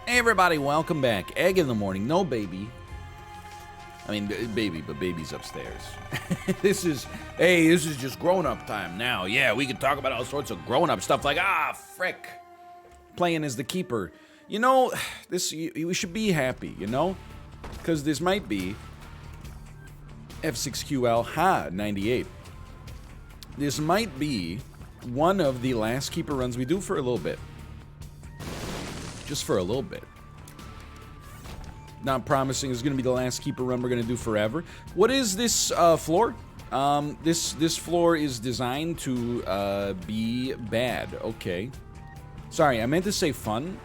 Hey everybody, welcome back. Egg in the morning, no baby. I mean, baby, but baby's upstairs. This is just grown-up time now. Yeah, we can talk about all sorts of grown-up stuff like, frick. Playing as the keeper. You know, we should be happy, you know? Because this might be F6QL 98. This might be one of the last keeper runs we do for a little bit. Just for a little bit. Not promising it's going to be the last keeper run we're going to do forever. What is this floor? This floor is designed to be bad. Okay. Sorry, I meant to say fun.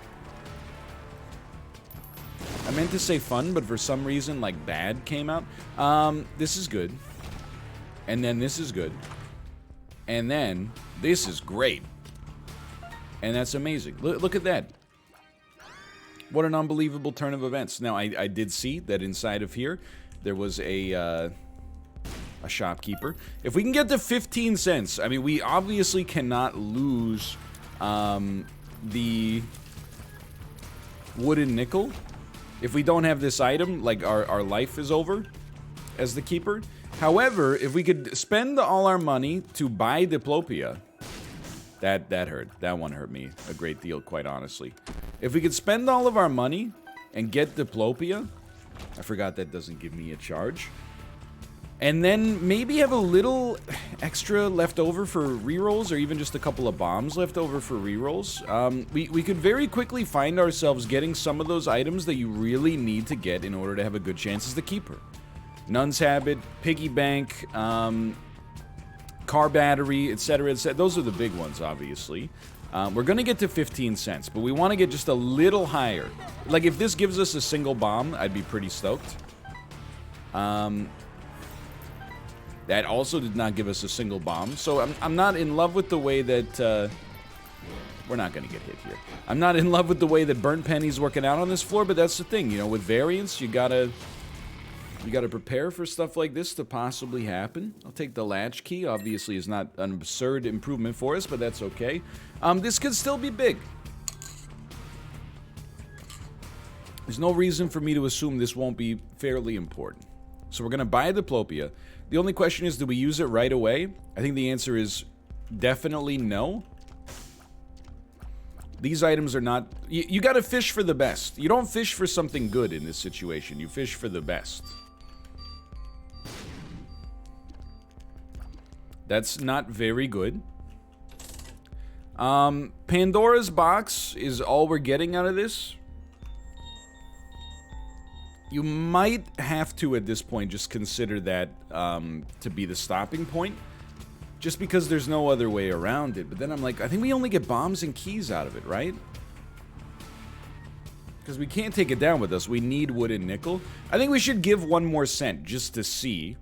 But for some reason, like, bad came out. This is good. And then this is good. And then this is great. And that's amazing. Look at that. What an unbelievable turn of events. Now, I did see that inside of here, there was a shopkeeper. If we can get to 15 cents, I mean, we obviously cannot lose the wooden nickel. If we don't have this item, like, our life is over as the keeper. However, if we could spend all our money to buy Diplopia, that hurt. That one hurt me a great deal, quite honestly. If we could spend all of our money and get Diplopia, I forgot that doesn't give me a charge, and then maybe have a little extra left over for rerolls, or even just a couple of bombs left over for rerolls, we could very quickly find ourselves getting some of those items that you really need to get in order to have a good chance as the keeper. Nun's Habit, Piggy Bank, car battery, etc., etc. Those are the big ones, obviously. We're going to get to 15 cents, but we want to get just a little higher. Like, if this gives us a single bomb, I'd be pretty stoked. That also did not give us a single bomb, so I'm not in love with the way that... we're not going to get hit here. I'm not in love with the way that Burnt Penny's working out on this floor, but that's the thing, you know, with variance, you gotta prepare for stuff like this to possibly happen. I'll take the latch key. Obviously, is not an absurd improvement for us, but that's okay. This could still be big. There's no reason for me to assume this won't be fairly important. So we're going to buy Diplopia. The only question is, do we use it right away? I think the answer is definitely no. These items are not... You got to fish for the best. You don't fish for something good in this situation. You fish for the best. That's not very good. Pandora's box is all we're getting out of this. You might have to, at this point, just consider that to be the stopping point. Just because there's no other way around it. But then I'm like, I think we only get bombs and keys out of it, right? Because we can't take it down with us. We need wood and nickel. I think we should give 1 more cent just to see.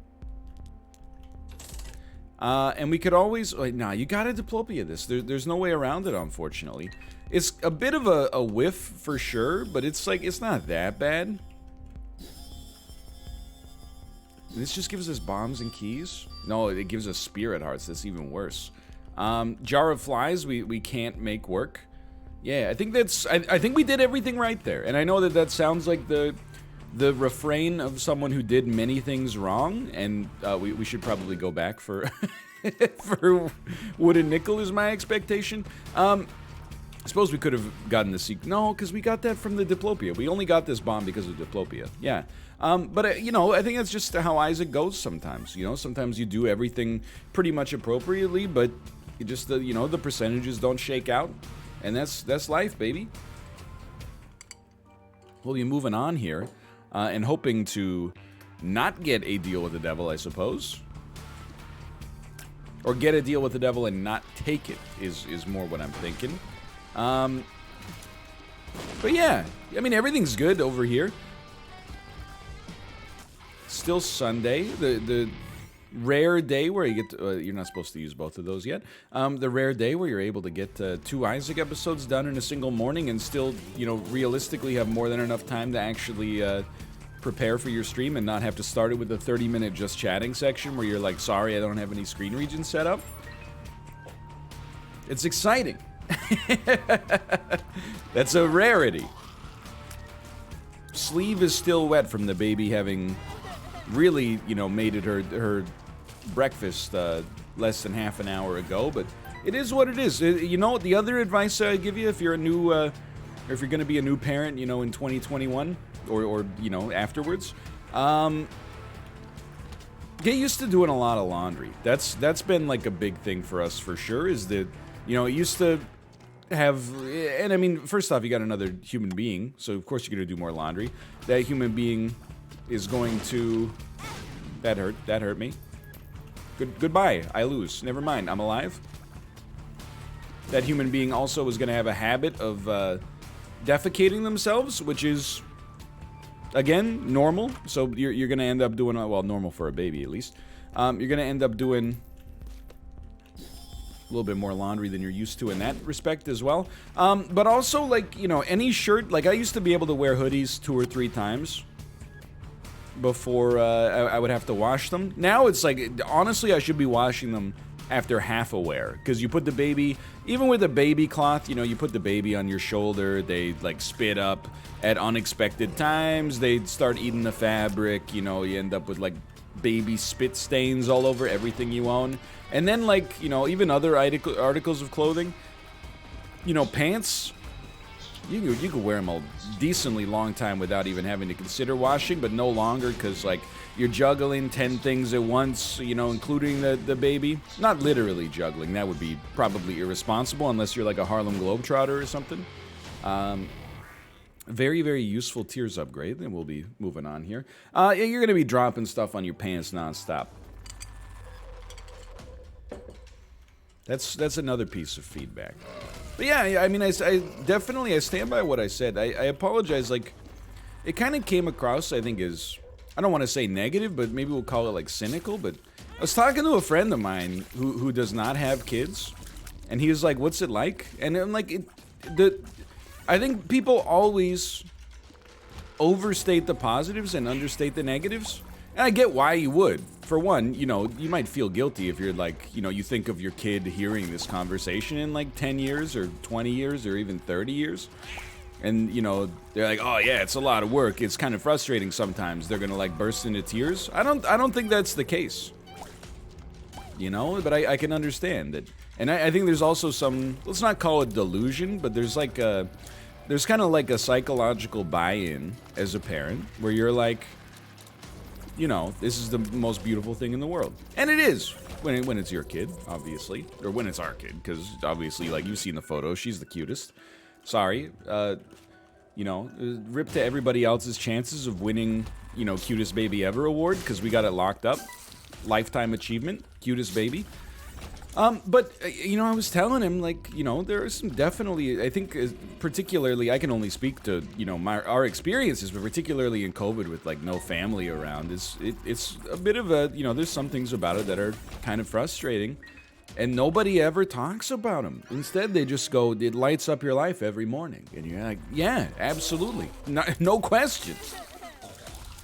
And we could always... Like, nah, you gotta Diplopia this. There's no way around it, unfortunately. It's a bit of a whiff for sure, but it's like, it's not that bad. This just gives us bombs and keys? No, it gives us spirit hearts. That's even worse. Jar of Flies, we can't make work. Yeah, I think that's... I think we did everything right there. And I know that sounds like the refrain of someone who did many things wrong, and we should probably go back for for wood and nickel is my expectation. I suppose we could have gotten the sequel. No, because we got that from the Diplopia. We only got this bomb because of Diplopia. Yeah. But, you know, I think that's just how Isaac goes sometimes. You know, sometimes you do everything pretty much appropriately, but you just, you know, the percentages don't shake out. And that's life, baby. We'll be moving on here. And hoping to not get a deal with the devil, I suppose. Or get a deal with the devil and not take it is more what I'm thinking. But yeah, I mean, everything's good over here. Still Sunday, the rare day where you get to, you're not supposed to use both of those yet. The rare day where you're able to get 2 Isaac episodes done in a single morning and still, you know, realistically have more than enough time to actually prepare for your stream and not have to start it with a 30-minute just chatting section where you're like, sorry, I don't have any screen regions set up. It's exciting. That's a rarity. sleeve is still wet from the baby having really, you know, made it her breakfast less than half an hour ago, but it is what it is. You know, the other advice I give you if you're a new, or if you're going to be a new parent, you know, in 2021, or you know, afterwards, get used to doing a lot of laundry. That's been like a big thing for us for sure, is that, you know, it used to have, and I mean, first off, you got another human being, so of course you're going to do more laundry. That human being is going to, that hurt me. Goodbye, I lose. Never mind, I'm alive. That human being also is going to have a habit of defecating themselves, which is, again, normal. So you're going to end up doing, well, normal for a baby at least. You're going to end up doing a little bit more laundry than you're used to in that respect as well. But also, like, you know, any shirt, like I used to be able to wear hoodies 2 or 3 times before I would have to wash them. Now it's like, honestly, I should be washing them after half a wear, because you put the baby, even with a baby cloth, you know, you put the baby on your shoulder, they like spit up at unexpected times, they start eating the fabric, you know, you end up with like baby spit stains all over everything you own. And then, like, you know, even other articles of clothing, you know, pants, you could wear them a decently long time without even having to consider washing, but no longer, because, like, you're juggling 10 things at once, you know, including the baby. Not literally juggling, that would be probably irresponsible unless you're like a Harlem Globetrotter or something. Very, very useful tiers upgrade, and we'll be moving on here. You're going to be dropping stuff on your pants nonstop. That's another piece of feedback. But yeah, I mean, I definitely stand by what I said. I apologize, like, it kind of came across, I think, as, I don't want to say negative, but maybe we'll call it, like, cynical, but I was talking to a friend of mine who does not have kids, and he was like, what's it like? And I'm like, I think people always overstate the positives and understate the negatives, and I get why you would. For one, you know, you might feel guilty if you're like, you know, you think of your kid hearing this conversation in like 10 years or 20 years or even 30 years. And, you know, they're like, oh yeah, it's a lot of work. It's kind of frustrating sometimes. They're gonna like burst into tears. I don't think that's the case. You know, but I can understand it. And I think there's also some, let's not call it delusion, but there's like there's kind of like a psychological buy-in as a parent where you're like, you know, this is the most beautiful thing in the world. And it is, when it's your kid, obviously. Or when it's our kid, because obviously, like, you've seen the photo, she's the cutest. Sorry, you know, rip to everybody else's chances of winning, you know, cutest baby ever award, because we got it locked up. Lifetime achievement, cutest baby. But, you know, I was telling him, like, you know, there are some definitely, I think, particularly, I can only speak to, you know, our experiences, but particularly in COVID with, like, no family around, it's a bit of a, you know, there's some things about it that are kind of frustrating, and nobody ever talks about them. Instead, they just go, it lights up your life every morning, and you're like, yeah, absolutely, no question.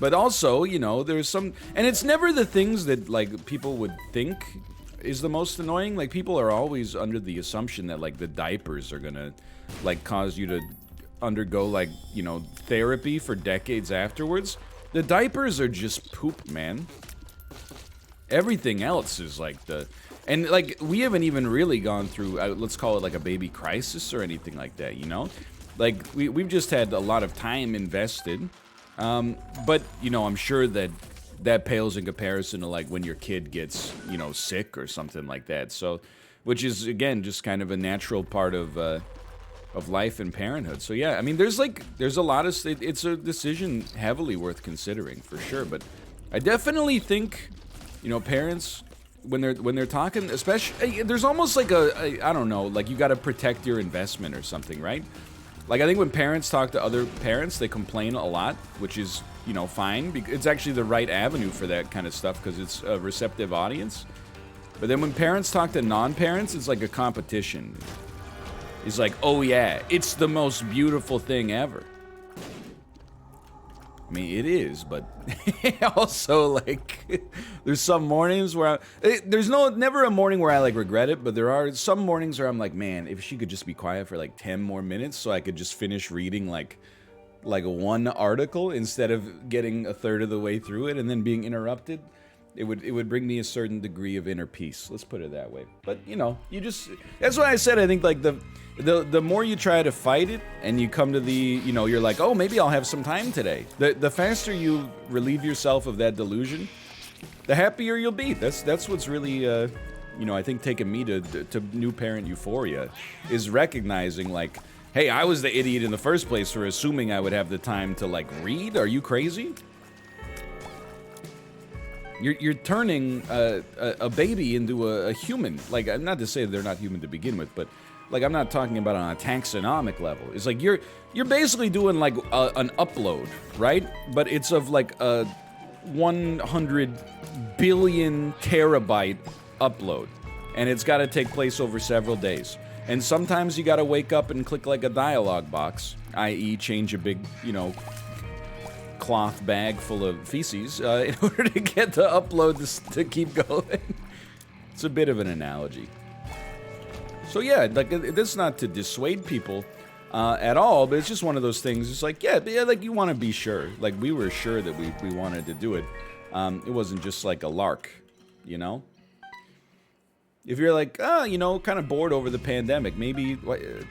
But also, you know, there's some, and it's never the things that, like, people would think is the most annoying. Like, people are always under the assumption that, like, the diapers are gonna, like, cause you to undergo, like, you know, therapy for decades afterwards. The diapers are just poop, man. Everything else is like and, like, we haven't even really gone through, let's call it like a baby crisis or anything like that, you know? Like, we've just had a lot of time invested, but, you know, I'm sure that pales in comparison to, like, when your kid gets, you know, sick or something like that. So, which is, again, just kind of a natural part of life and parenthood. So yeah, I mean, there's a lot of, it's a decision heavily worth considering for sure. But I definitely think, you know, parents, when they're talking, especially, there's almost like I don't know, like, you got to protect your investment or something, right? Like, I think when parents talk to other parents, they complain a lot, which is, you know, fine. It's actually the right avenue for that kind of stuff because it's a receptive audience. But then when parents talk to non-parents, it's like a competition. It's like, oh yeah, it's the most beautiful thing ever. I mean, it is, but also, like, there's some mornings where there's never a morning where I, like, regret it, but there are some mornings where I'm like, man, if she could just be quiet for, like, 10 more minutes so I could just finish reading, like, like one article instead of getting a third of the way through it and then being interrupted, it would bring me a certain degree of inner peace. Let's put it that way. But you know, that's why I said I think like the more you try to fight it and you come to you're like, oh, maybe I'll have some time today. The faster you relieve yourself of that delusion, the happier you'll be. That's what's really I think taking me to new parent euphoria is recognizing like, hey, I was the idiot in the first place for assuming I would have the time to like read. Are you crazy? You're turning a baby into a human. Like, not to say they're not human to begin with, but like I'm not talking about on a taxonomic level. It's like you're basically doing like an upload, right? But it's of like a 100 billion terabyte upload, and it's got to take place over several days. And sometimes you got to wake up and click like a dialogue box, i.e., change a big, cloth bag full of feces in order to get the upload to keep going. It's a bit of an analogy. So yeah, like that's not to dissuade people at all, but it's just one of those things. It's like, yeah, like you want to be sure. Like we were sure that we wanted to do it. It wasn't just like a lark, you know? If you're like, kind of bored over the pandemic, maybe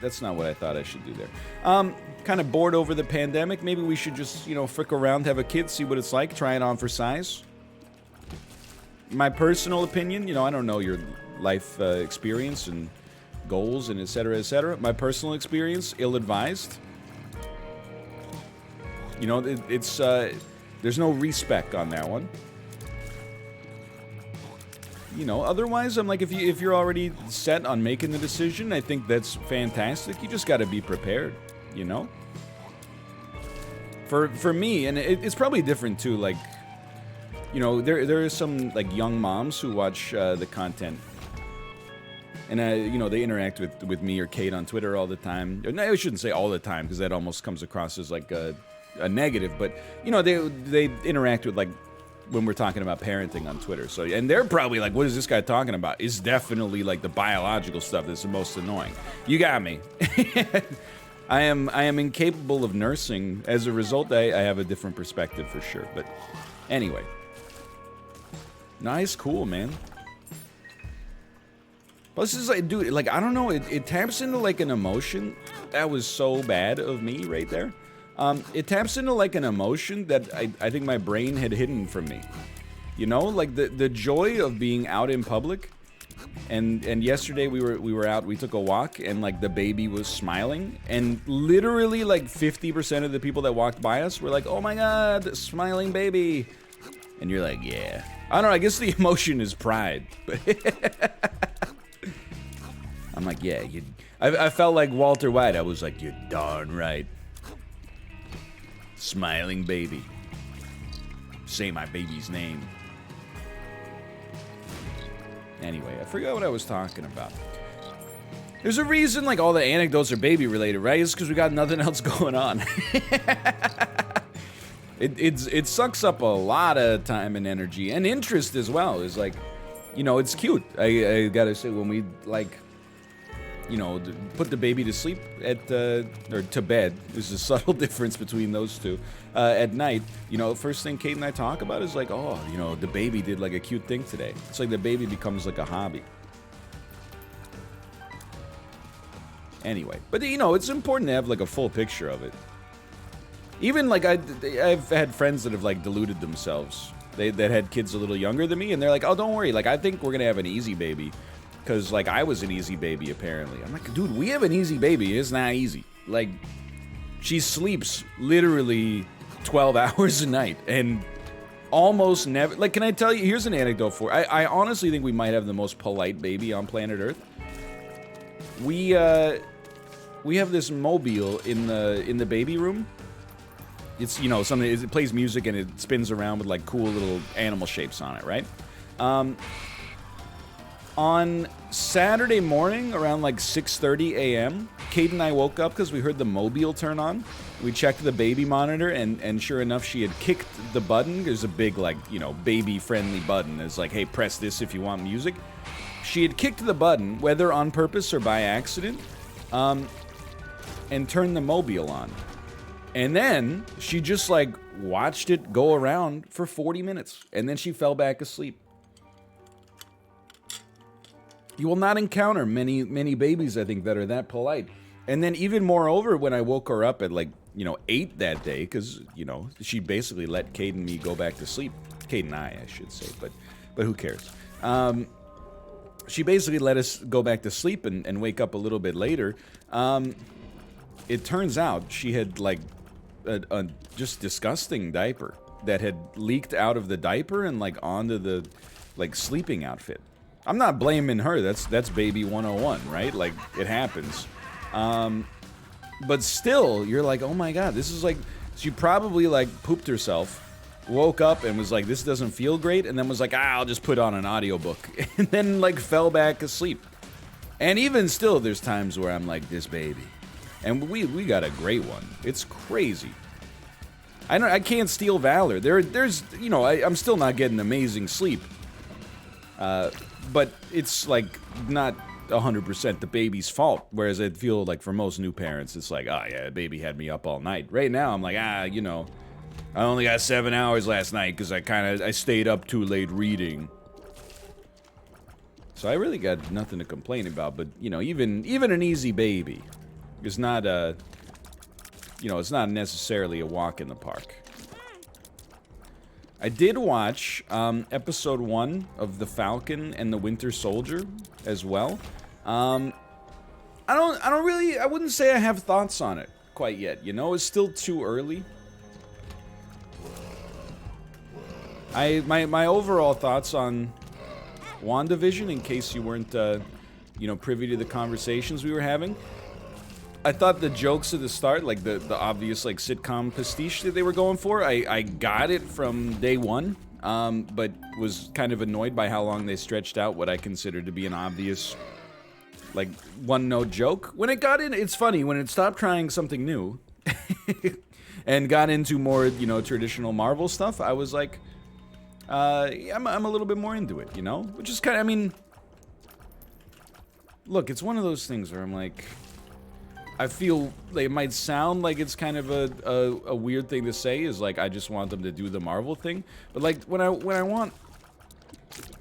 that's not what I thought I should do there. Kind of bored over the pandemic, maybe we should just, frick around, have a kid, see what it's like, try it on for size. My personal opinion, I don't know your life experience and goals and et cetera, et cetera. My personal experience, ill-advised. It's there's no respec on that one. Otherwise, I'm like, if you're already set on making the decision, I think that's fantastic. You just got to be prepared, For me, and it's probably different too. Like, there is some like young moms who watch the content, and they interact with me or Kate on Twitter all the time. No, I shouldn't say all the time because that almost comes across as like a negative. But they interact with like, when we're talking about parenting on Twitter. So, and they're probably like, what is this guy talking about? It's definitely like the biological stuff that's the most annoying. You got me. I am incapable of nursing. As a result, I have a different perspective for sure. But anyway. Nice, cool, man. Plus, it's like, dude, like, I don't know, it taps into like an emotion. That was so bad of me right there. It taps into like an emotion that I think my brain had hidden from me. Like the joy of being out in public. And yesterday we were out, we took a walk, and like the baby was smiling, and literally like 50% of the people that walked by us were like, oh my god, smiling baby. And you're like, yeah. I don't know, I guess the emotion is pride. But I'm like, yeah, I felt like Walter White. I was like, you're darn right. Smiling baby. Say my baby's name. Anyway, I forgot what I was talking about. There's a reason like all the anecdotes are baby related, right? It's because we got nothing else going on. It sucks up a lot of time and energy and interest as well. It's like, it's cute. I gotta say, when we like, put the baby to sleep or to bed. There's a subtle difference between those two. At night, first thing Kate and I talk about is like, oh, the baby did like a cute thing today. It's like the baby becomes like a hobby. Anyway, but it's important to have like a full picture of it. Even like I've had friends that have like deluded themselves. That had kids a little younger than me, and they're like, oh, don't worry, like I think we're gonna have an easy baby. Because, like, I was an easy baby, apparently. I'm like, dude, we have an easy baby. It's not easy. Like, she sleeps literally 12 hours a night. And almost never... Like, can I tell you... Here's an anecdote for... I honestly think we might have the most polite baby on planet Earth. We have this mobile in the baby room. It's, something... It plays music and it spins around with, like, cool little animal shapes on it, right? On Saturday morning, around like 6:30 a.m., Kate and I woke up because we heard the mobile turn on. We checked the baby monitor, and sure enough, she had kicked the button. There's a big, like, baby-friendly button. It's like, hey, press this if you want music. She had kicked the button, whether on purpose or by accident, and turned the mobile on. And then she just like watched it go around for 40 minutes. And then she fell back asleep. You will not encounter many babies, I think, that are that polite. And then even moreover, when I woke her up at like, 8 that day, because, she basically let Cade and me go back to sleep. Cade and I should say, but who cares? She basically let us go back to sleep and wake up a little bit later. It turns out she had like a just disgusting diaper that had leaked out of the diaper and like onto the like sleeping outfit. I'm not blaming her. That's baby 101, right? Like it happens. But still, you're like, oh my god, this is like, she probably like pooped herself, woke up and was like, this doesn't feel great, and then was like, I'll just put on an audiobook, and then like fell back asleep. And even still, there's times where I'm like, this baby. And we got a great one. It's crazy. I can't steal valor. There's I'm still not getting amazing sleep. But it's like not 100% the baby's fault. Whereas I feel like for most new parents, it's like, oh yeah, the baby had me up all night. Right now, I'm like, I only got 7 hours last night because I stayed up too late reading. So I really got nothing to complain about. But even an easy baby is not it's not necessarily a walk in the park. I did watch episode 1 of The Falcon and the Winter Soldier as well. I wouldn't say I have thoughts on it quite yet. It's still too early. My overall thoughts on WandaVision, in case you weren't privy to the conversations we were having. I thought the jokes at the start, like the obvious like sitcom pastiche that they were going for, I got it from day one, but was kind of annoyed by how long they stretched out what I considered to be an obvious, like, one-note joke. When it got in, it's funny, when it stopped trying something new, and got into more, traditional Marvel stuff, I was like, I'm a little bit more into it, Which is kind of, look, it's one of those things where I'm like, I feel like it might sound like it's kind of a weird thing to say, is like I just want them to do the Marvel thing, but like when I want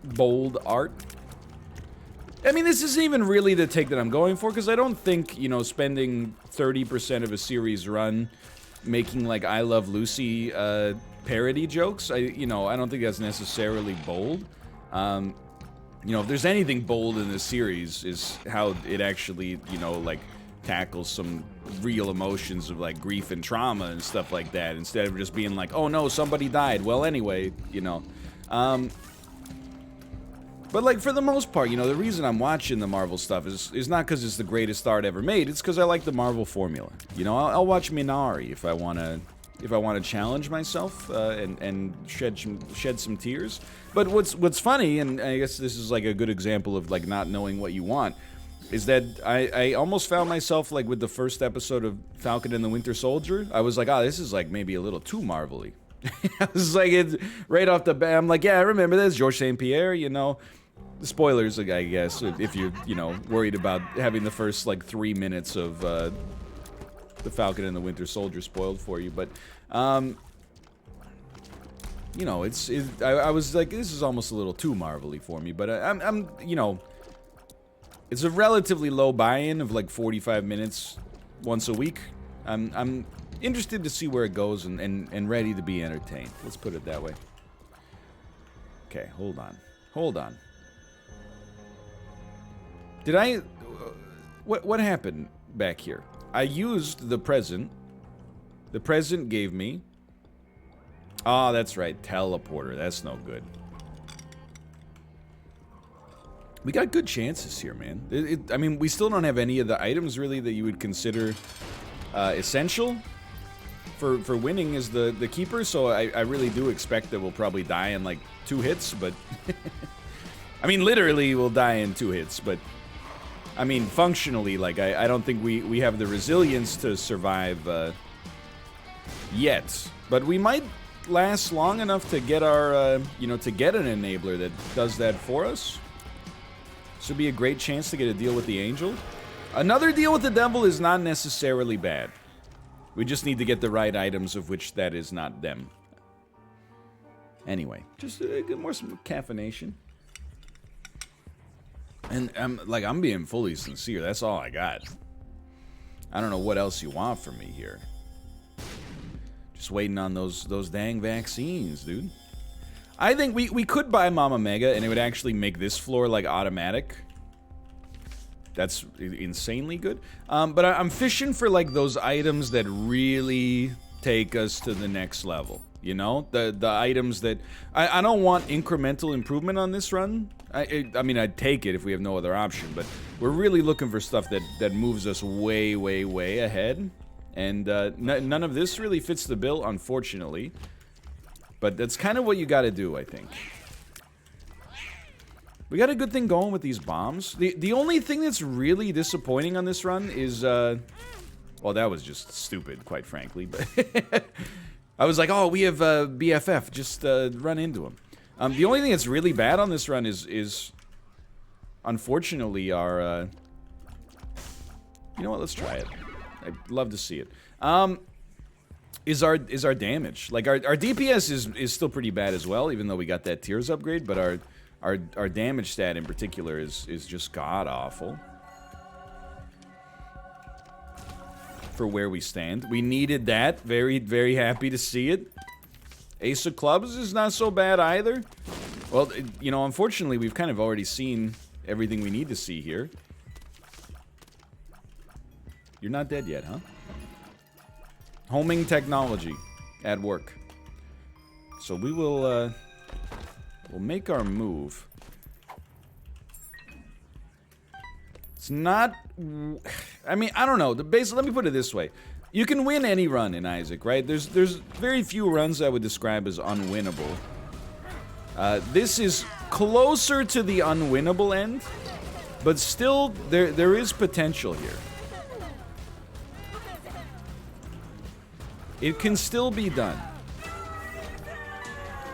bold art, this isn't even really the take that I'm going for, because I don't think spending 30% of a series run making like I Love Lucy parody jokes, I don't think that's necessarily bold. If there's anything bold in this series, is how it actually like tackles some real emotions of like grief and trauma and stuff like that, instead of just being like, oh no, somebody died, well anyway, but like for the most part, the reason I'm watching the Marvel stuff is not because it's the greatest art ever made, it's because I like the Marvel formula. I'll watch Minari if I want to challenge myself and shed some tears. But what's funny, and I guess this is like a good example of like not knowing what you want, is that I almost found myself, like, with the first episode of Falcon and the Winter Soldier, I was like, this is, like, maybe a little too Marvel-y. I was like, right off the bat, I'm like, yeah, I remember this, Georges St. Pierre, Spoilers, I guess, if you're, worried about having the first, like, 3 minutes of the Falcon and the Winter Soldier spoiled for you, but, I was like, this is almost a little too Marvel-y for me, but I'm it's a relatively low buy-in of like 45 minutes once a week. I'm interested to see where it goes and ready to be entertained. Let's put it that way. Okay, hold on. Did I... What happened back here? I used the present. The present gave me... Oh, that's right, teleporter. That's no good. We got good chances here, man. We still don't have any of the items, really, that you would consider essential for winning as the keeper, so I really do expect that we'll probably die in, like, 2 hits, but... literally, we'll die in 2 hits, but... functionally, like, I don't think we have the resilience to survive, yet. But we might last long enough to get our, to get an enabler that does that for us. This would be a great chance to get a deal with the angel. Another deal with the devil is not necessarily bad. We just need to get the right items, of which that is not them. Anyway, just get more some caffeination. And I'm being fully sincere. That's all I got. I don't know what else you want from me here. Just waiting on those dang vaccines, dude. I think we could buy Mama Mega, and it would actually make this floor, like, automatic. That's insanely good. But I'm fishing for, like, those items that really take us to the next level. You know? The items that... I don't want incremental improvement on this run. I mean, I'd take it if we have no other option, but we're really looking for stuff that moves us way, way, way ahead. And none of this really fits the bill, unfortunately. But that's kind of what you gotta do, I think. We got a good thing going with these bombs. The only thing that's really disappointing on this run is, well, that was just stupid, quite frankly, but... I was like, oh, we have BFF, just run into him. The only thing that's really bad on this run is unfortunately, our... you know what, let's try it. I'd love to see it. Is our damage. Like, our DPS is still pretty bad as well, even though we got that tiers upgrade, but our damage stat in particular is just god-awful. For where we stand. We needed that. Very, very happy to see it. Ace of Clubs is not so bad either. Well, you know, unfortunately, we've kind of already seen everything we need to see here. You're not dead yet, huh? Homing technology at work. So we will, we'll make our move. It's not... I mean, I don't know. Let me put it this way. You can win any run in Isaac, right? There's very few runs I would describe as unwinnable. This is closer to the unwinnable end, but still, there is potential here. It can still be done.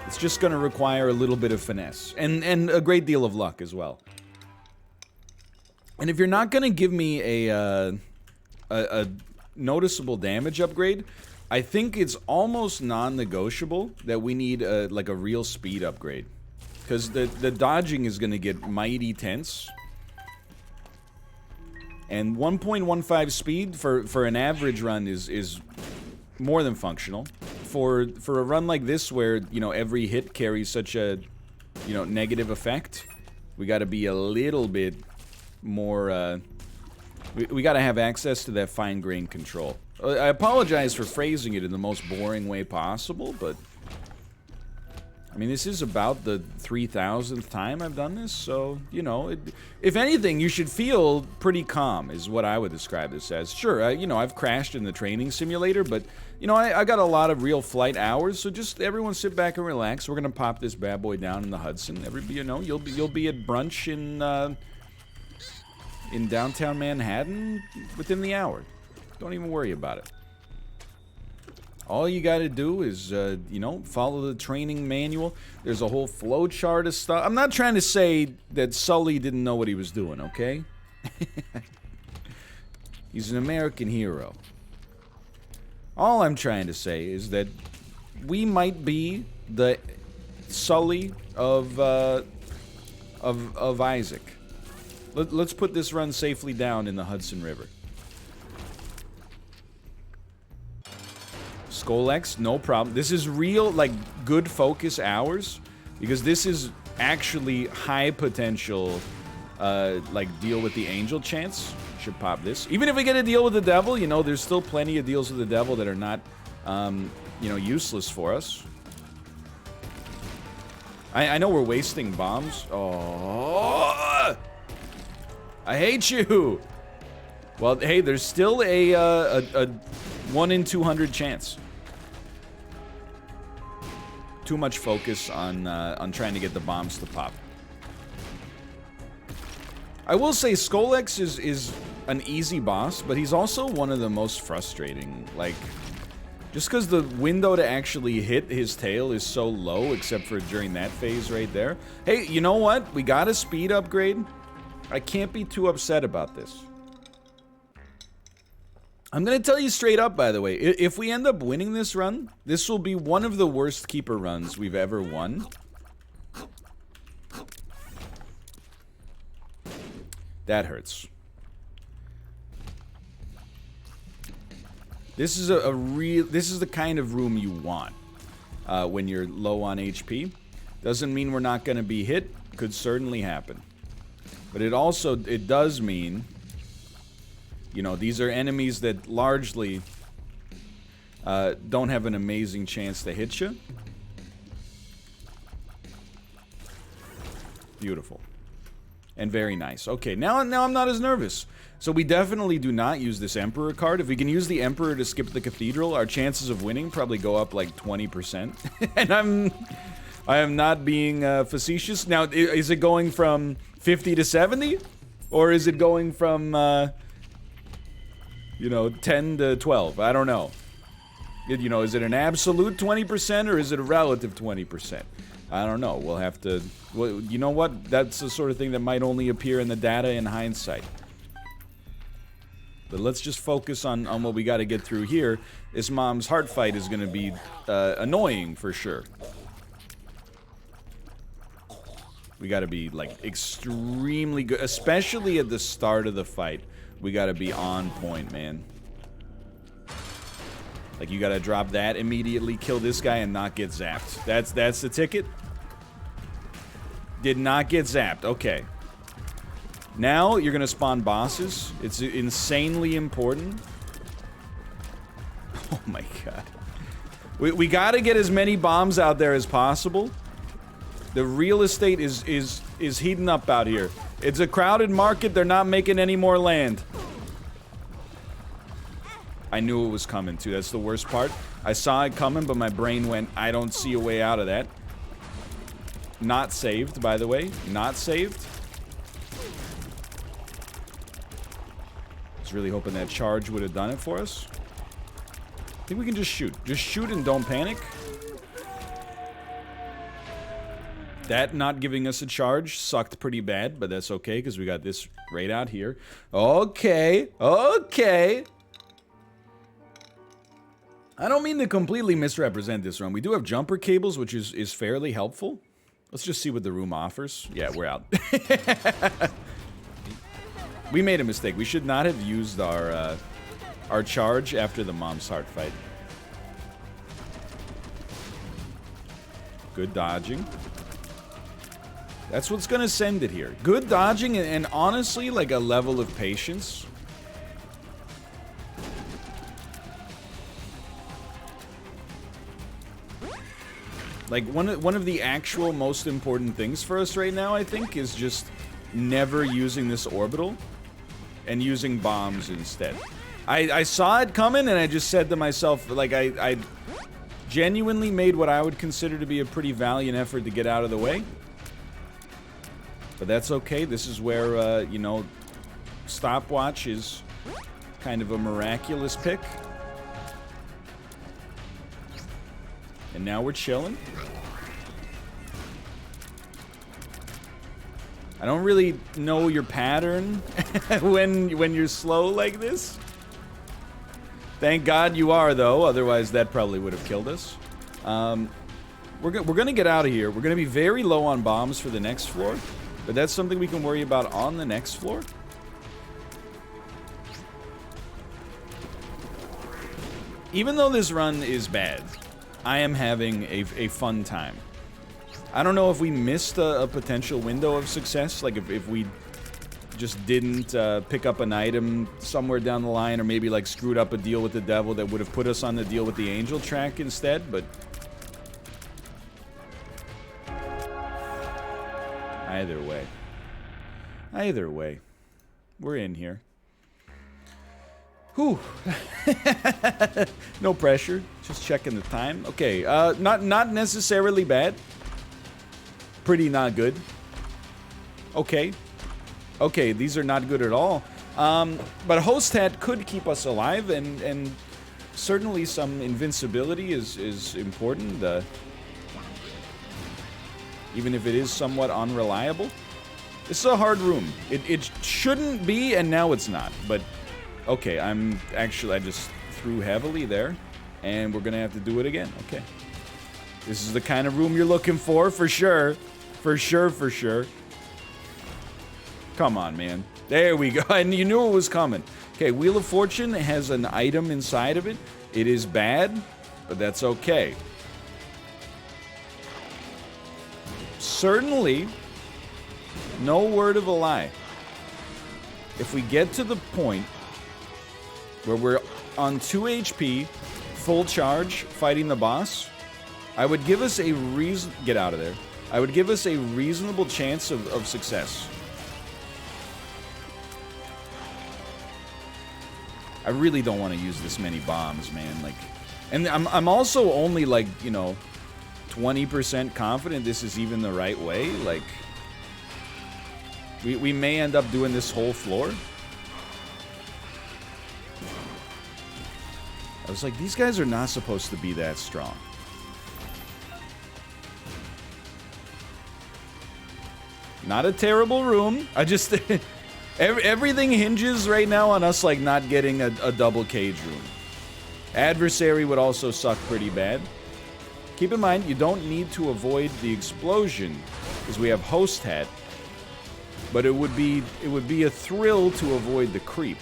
It's just going to require a little bit of finesse and a great deal of luck as well. And if you're not going to give me a noticeable damage upgrade, I think it's almost non-negotiable that we need like a real speed upgrade. Because the dodging is going to get mighty tense. And 1.15 speed for an average run is more than functional. For a run like this where, you know, every hit carries such a, you know, negative effect, we got to be a little bit more, we gotta have access to that fine-grained control. I apologize for phrasing it in the most boring way possible, but... I mean, this is about the 3,000th time I've done this, so, you know, if anything, you should feel pretty calm, is what I would describe this as. Sure, you know, I've crashed in the training simulator, but, you know, I got a lot of real flight hours, so just everyone sit back and relax. We're gonna pop this bad boy down in the Hudson. You know, you'll be at brunch in downtown Manhattan within the hour. Don't even worry about it. All you gotta do is, you know, follow the training manual. There's a whole flow chart of stuff. I'm not trying to say that Sully didn't know what he was doing, okay? He's an American hero. All I'm trying to say is that we might be the Sully of Isaac. Let's put this run safely down in the Hudson River. Skolex, no problem. This is real, like, good focus hours, because this is actually high potential, like, deal with the angel chance. Should pop this. Even if we get a deal with the devil, you know, there's still plenty of deals with the devil that are not, you know, useless for us. I know we're wasting bombs. Oh... I hate you! Well, hey, there's still a 1 in 200 chance. Too much focus on trying to get the bombs to pop. I will say Skolex is an easy boss, but he's also one of the most frustrating. Like, just because the window to actually hit his tail is so low, except for during that phase right there. Hey, you know what? We got a speed upgrade. I can't be too upset about this. I'm going to tell you straight up, by the way, if we end up winning this run, this will be one of the worst keeper runs we've ever won. That hurts. This is this is the kind of room you want when you're low on HP. Doesn't mean we're not going to be hit. Could certainly happen. But it does mean, you know, these are enemies that largely don't have an amazing chance to hit you. Beautiful. And very nice. Okay, now I'm not as nervous. So we definitely do not use this Emperor card. If we can use the Emperor to skip the Cathedral, our chances of winning probably go up like 20%. And I am not being facetious. Now, is it going from 50 to 70? Or is it going from, you know, 10 to 12? I don't know. You know, is it an absolute 20% or is it a relative 20%? I don't know. We'll have to... Well, you know what? That's the sort of thing that might only appear in the data in hindsight. But let's just focus on what we got to get through here. This mom's heart fight is going to be annoying for sure. We got to be, like, extremely good. Especially at the start of the fight. We got to be on point, man. Like, you got to drop that immediately, kill this guy, and not get zapped. That's the ticket. Did not get zapped. Okay. Now, you're going to spawn bosses. It's insanely important. Oh, my God. We got to get as many bombs out there as possible. The real estate is heating up out here. It's a crowded market. They're not making any more land. I knew it was coming, too. That's the worst part. I saw it coming, but my brain went, I don't see a way out of that. Not saved, by the way. Not saved. I was really hoping that charge would have done it for us. I think we can just shoot. Just shoot and don't panic. That not giving us a charge sucked pretty bad, but that's okay, because we got this right out here. Okay. Okay. I don't mean to completely misrepresent this run. We do have jumper cables, which is fairly helpful. Let's just see what the room offers. Yeah, we're out. We made a mistake. We should not have used our charge after the mom's heart fight. Good dodging. That's what's gonna send it here. Good dodging and honestly, like a level of patience. Like, one of the actual most important things for us right now, I think, is just never using this orbital and using bombs instead. I saw it coming and I just said to myself, like, I genuinely made what I would consider to be a pretty valiant effort to get out of the way. But that's okay. This is where, you know, stopwatch is kind of a miraculous pick. And now we're chilling. I don't really know your pattern when you're slow like this. Thank God you are, though. Otherwise, that probably would have killed us. We're gonna get out of here. We're gonna be very low on bombs for the next floor, but that's something we can worry about on the next floor. Even though this run is bad, I am having a fun time. I don't know if we missed a potential window of success, like if we just didn't pick up an item somewhere down the line, or maybe like screwed up a deal with the devil that would have put us on the deal with the angel track instead, but either way, we're in here. Whew. No pressure. Just checking the time. Okay, not necessarily bad. Pretty not good. Okay. Okay, these are not good at all. But host hat could keep us alive, and certainly some invincibility is important. Even if it is somewhat unreliable. This is a hard room. It shouldn't be, and now it's not, but Okay, I just threw heavily there, and we're gonna have to do it again. Okay. This is the kind of room you're looking for sure. For sure. Come on, man. There we go. And you knew it was coming. Okay, Wheel of Fortune has an item inside of it. It is bad, but that's okay. Certainly, no word of a lie. If we get to the point where we're on 2 HP, full charge, fighting the boss, I would give us a get out of there. I would give us a reasonable chance of success. I really don't want to use this many bombs, man. Like, and I'm also only like, you know, 20% confident this is even the right way. Like, we may end up doing this whole floor. I was like, these guys are not supposed to be that strong. Not a terrible room. I just... everything hinges right now on us, like, not getting a double cage room. Adversary would also suck pretty bad. Keep in mind, you don't need to avoid the explosion, because we have Host Hat. But it would be a thrill to avoid the creep.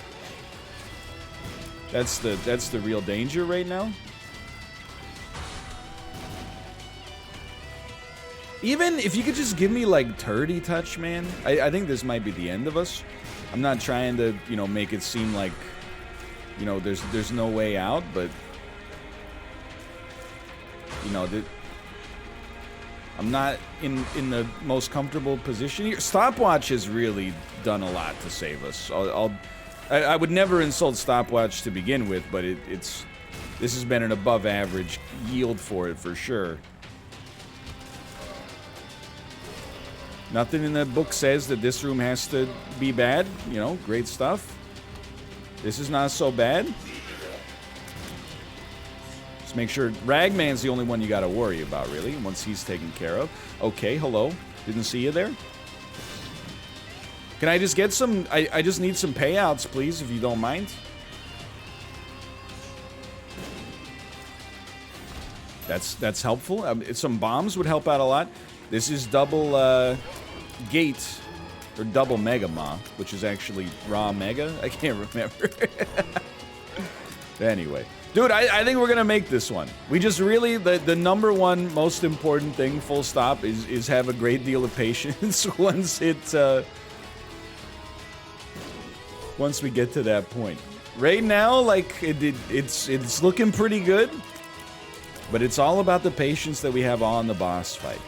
That's the real danger right now. Even if you could just give me, like, Turdy Touch, man. I think this might be the end of us. I'm not trying to, you know, make it seem like, you know, there's no way out, but... You know, I'm not in the most comfortable position here. Stopwatch has really done a lot to save us. I would never insult Stopwatch to begin with, but this has been an above average yield for it for sure. Nothing in the book says that this room has to be bad. You know, great stuff. This is not so bad. Just make sure Ragman's the only one you got to worry about, really, once he's taken care of. Okay, hello. Didn't see you there. Can I just get some... I just need some payouts, please, if you don't mind. That's helpful. Some bombs would help out a lot. This is double Gate, or double Mega Ma, which is actually Raw Mega. I can't remember. Anyway. Dude, I think we're going to make this one. We just really... The number one most important thing, full stop, is have a great deal of patience once once we get to that point. Right now, like, it's looking pretty good, but it's all about the patience that we have on the boss fight.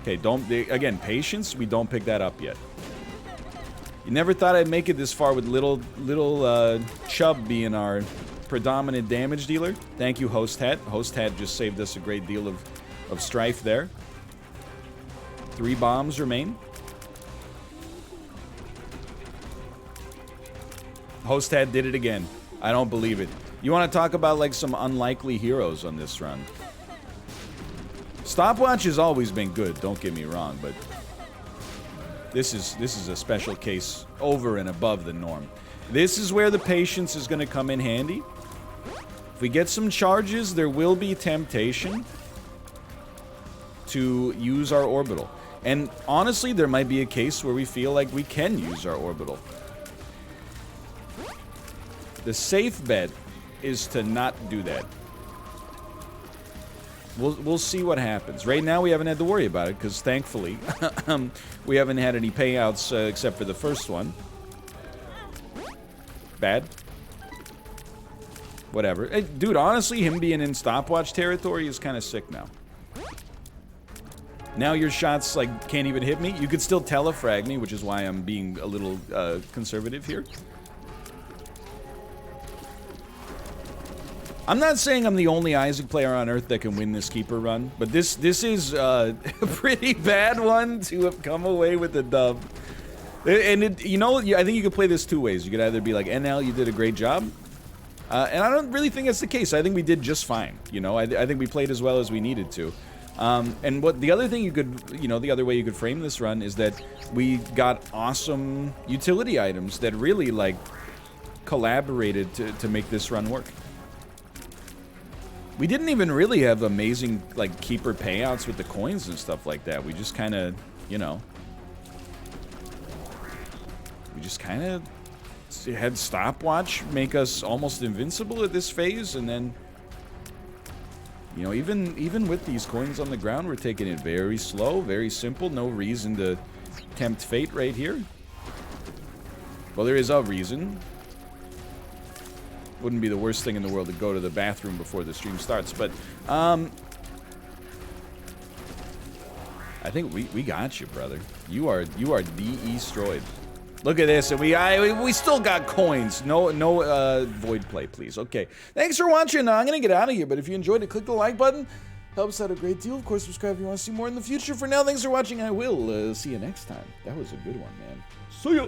Okay, again, patience, we don't pick that up yet. You never thought I'd make it this far with little Chubb being our predominant damage dealer. Thank you, Host Hat. Host Hat just saved us a great deal of strife there. 3 bombs remain. Host Hat did it again. I don't believe it. You want to talk about, like, some unlikely heroes on this run. Stopwatch has always been good, don't get me wrong, but this is a special case over and above the norm. This is where the patience is going to come in handy. If we get some charges, there will be temptation to use our orbital. And honestly, there might be a case where we feel like we can use our orbital. The safe bet is to not do that. We'll see what happens. Right now, we haven't had to worry about it, because thankfully, we haven't had any payouts except for the first one. Bad. Whatever. Hey, dude, honestly, him being in stopwatch territory is kind of sick now. Now your shots, like, can't even hit me. You could still telefrag me, which is why I'm being a little conservative here. I'm not saying I'm the only Isaac player on Earth that can win this Keeper run, but this is a pretty bad one to have come away with the dub. And you know, I think you could play this 2 ways. You could either be like, NL, you did a great job. And I don't really think that's the case. I think we did just fine. You know, I think we played as well as we needed to. And what the other thing you could, the other way you could frame this run is that we got awesome utility items that really, like, collaborated to make this run work. We didn't even really have amazing, like, keeper payouts with the coins and stuff like that. We just kind of, we just kind of had stopwatch make us almost invincible at this phase, and then, even with these coins on the ground, we're taking it very slow, very simple. No reason to tempt fate right here. Well, there is a reason. Wouldn't be the worst thing in the world to go to the bathroom before the stream starts, but I think we got you, brother. You are destroyed. Look at this, and we still got coins. No void play, please. Okay, thanks for watching. I'm gonna get out of here, but if you enjoyed it, click the like button. Helps out a great deal. Of course, subscribe if you want to see more in the future. For now, thanks for watching. I will see you next time. That was a good one, man. See ya.